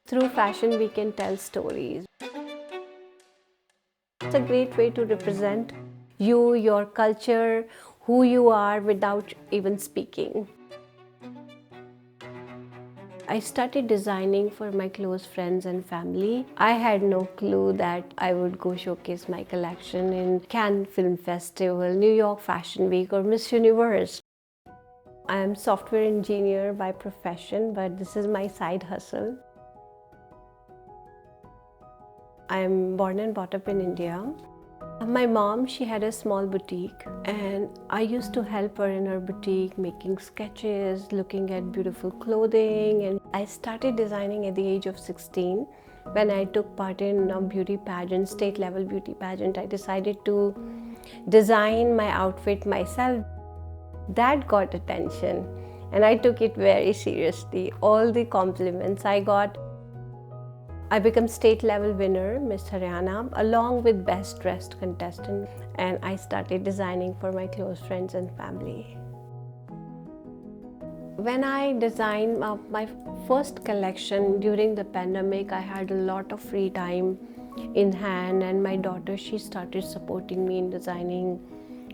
Through fashion, we can tell stories. It's a great way to represent you, your culture, who you are without even speaking. I started designing for my close friends and family. I had no clue that I would go showcase my collection in Cannes Film Festival, New York Fashion Week, or Miss Universe. I am software engineer by profession, but this is my side hustle. I am born and brought up in India. My mom, she had a small boutique, and I used to help her in her boutique, making sketches, looking at beautiful clothing. And I started designing at the age of 16. When I took part in a beauty pageant, state level beauty pageant, I decided to design my outfit myself. That got attention, and I took it very seriously. All the compliments I got. I became state level winner, Miss Haryana, along with best dressed contestant, and I started designing for my close friends and family. When I designed my first collection during the pandemic, I had a lot of free time in hand, and my daughter, she started supporting me in designing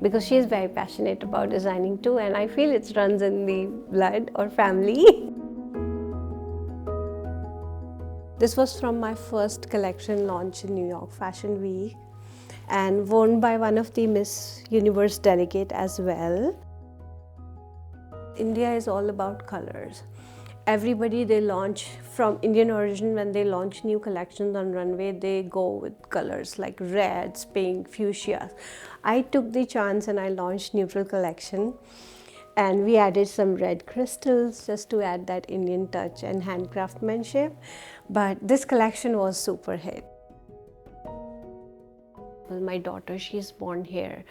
because she is very passionate about designing too, and I feel it runs in the blood or family. This was from my first collection launch in New York Fashion Week and worn by one of the Miss Universe delegate as well. India is all about colors. Everybody they launch from Indian origin, when they launch new collections on runway, they go with colors like reds, pink, fuchsia. I took the chance and I launched neutral collection, and we added some red crystals just to add that Indian touch and handcraftsmanship. But this collection was super hit. My daughter, she's born here,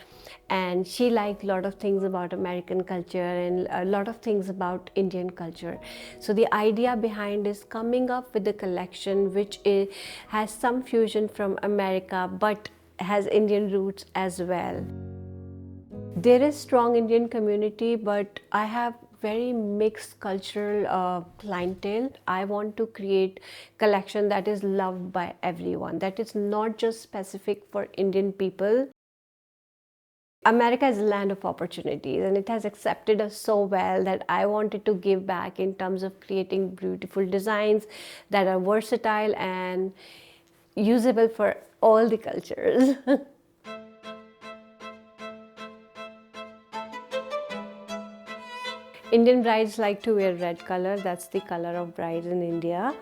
and she liked a lot of things about American culture and a lot of things about Indian culture. So the idea behind is coming up with a collection which has some fusion from America but has Indian roots as well. There is strong Indian community, but I have very mixed cultural clientele. I want to create collection that is loved by everyone, that is not just specific for Indian people. America is a land of opportunities, and it has accepted us so well that I wanted to give back in terms of creating beautiful designs that are versatile and usable for all the cultures. Indian brides like to wear red color. That's the color of brides in India.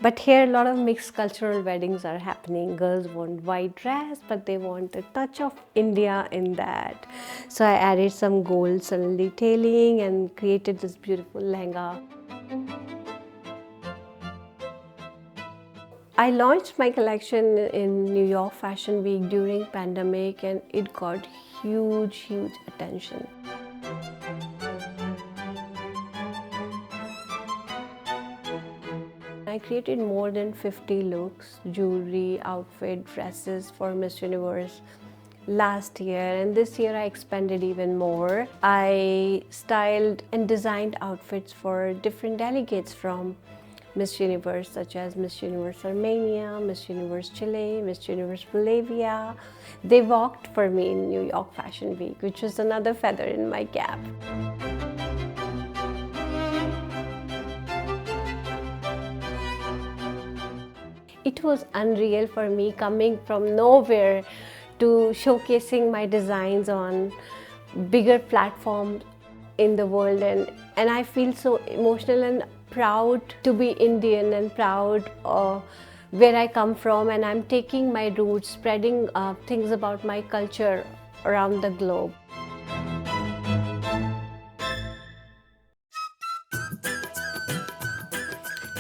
But here a lot of mixed cultural weddings are happening. Girls want white dress, but they want a touch of India in that. So I added some gold subtle detailing and created this beautiful lehenga. I launched my collection in New York Fashion Week during pandemic, and it got huge attention. I created more than 50 looks, jewelry, outfit, dresses for Miss Universe last year, and this year I expanded even more. I styled and designed outfits for different delegates from Miss Universe, such as Miss Universe Armenia, Miss Universe Chile, Miss Universe Bolivia. They walked for me in New York Fashion Week, which was another feather in my cap. It was unreal for me, coming from nowhere to showcasing my designs on bigger platforms in the world, and I feel so emotional and proud to be Indian and proud where I come from, and I'm taking my roots, spreading things about my culture around the globe.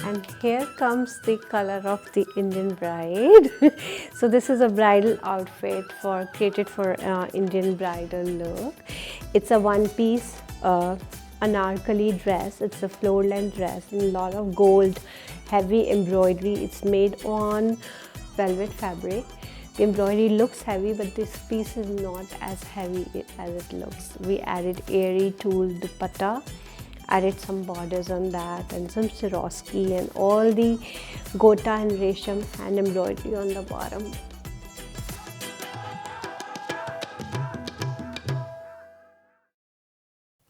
And here comes the color of the Indian bride. So this is a bridal outfit created for Indian bridal look. It's a one-piece anarkali dress. It's a floor-length dress and a lot of gold, heavy embroidery. It's made on velvet fabric. The embroidery looks heavy, but this piece is not as heavy as it looks. We added airy tulle dupatta, added some borders on that and some Swarovski and all the gota and resham hand embroidery on the bottom.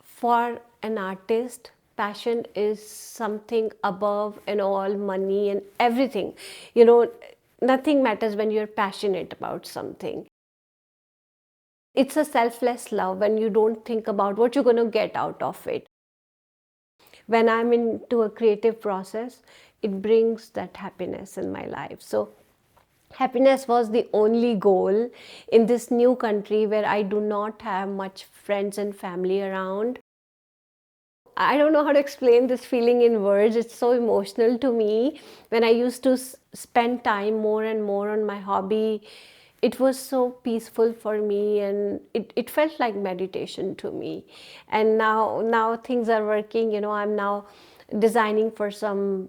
For an artist, passion is something above and all money and everything. You know, nothing matters when you're passionate about something. It's a selfless love when you don't think about what you're going to get out of it. When I'm into a creative process, it brings that happiness in my life. So happiness was the only goal in this new country where I do not have much friends and family around. I don't know how to explain this feeling in words. It's so emotional to me. When I used to spend time more and more on my hobby, it was so peaceful for me, and it felt like meditation to me. And now things are working. You know, I'm now designing for some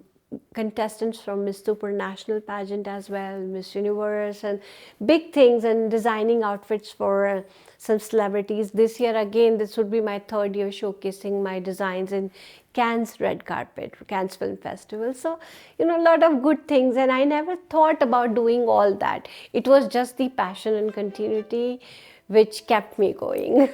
contestants from Miss Supranational pageant as well, Miss Universe, and big things, and designing outfits for some celebrities. This year again, this would be my third year showcasing my designs in Cannes red carpet, Cannes Film Festival. So, you know, a lot of good things, and I never thought about doing all that. It was just the passion and continuity which kept me going.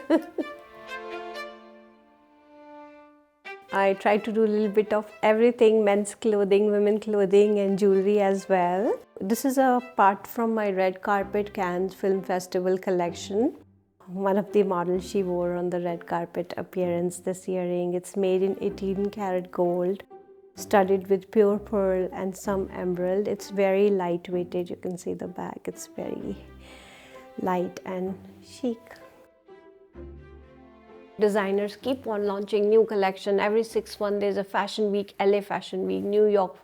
I try to do a little bit of everything, men's clothing, women clothing and jewelry as well. This is a part from my red carpet Cannes Film Festival collection. One of the models, she wore on the red carpet appearance this earring. It's made in 18 karat gold, studded with pure pearl and some emerald. It's very lightweighted. You can see the back. It's very light and chic. Designers keep on launching new collection. Every 6 months there's a fashion week, LA Fashion Week, New York,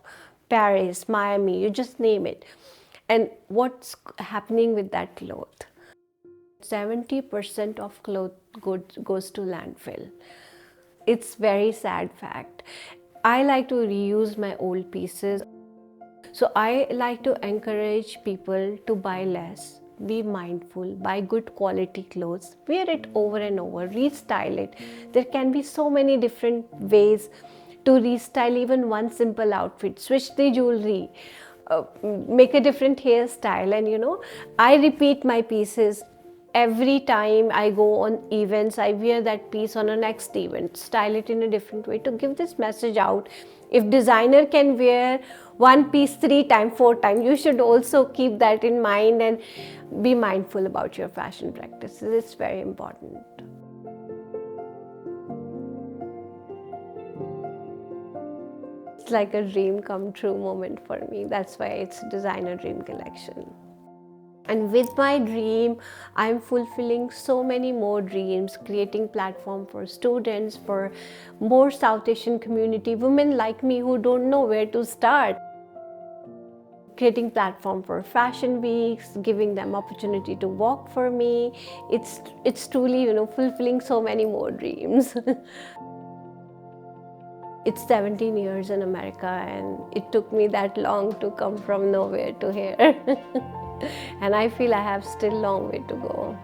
Paris, Miami, you just name it. And what's happening with that cloth? 70% of cloth goods goes to landfill. It's very sad fact. I like to reuse my old pieces. So I like to encourage people to buy less. Be mindful, buy good quality clothes, wear it over and over, restyle it. There can be so many different ways to restyle even one simple outfit. Switch the jewelry, make a different hairstyle, and you know, I repeat my pieces. Every time I go on events, I wear that piece on a next event, style it in a different way to give this message out. If designer can wear one piece 3 times, 4 times, you should also keep that in mind and be mindful about your fashion practices. It's very important. It's like a dream come true moment for me. That's why it's designer dream collection. And with my dream, I'm fulfilling so many more dreams, creating platform for students, for more South Asian community, women like me who don't know where to start. Creating platform for fashion weeks, giving them opportunity to walk for me. It's truly, you know, fulfilling so many more dreams. It's 17 years in America, and it took me that long to come from nowhere to here. And I feel I have still a long way to go.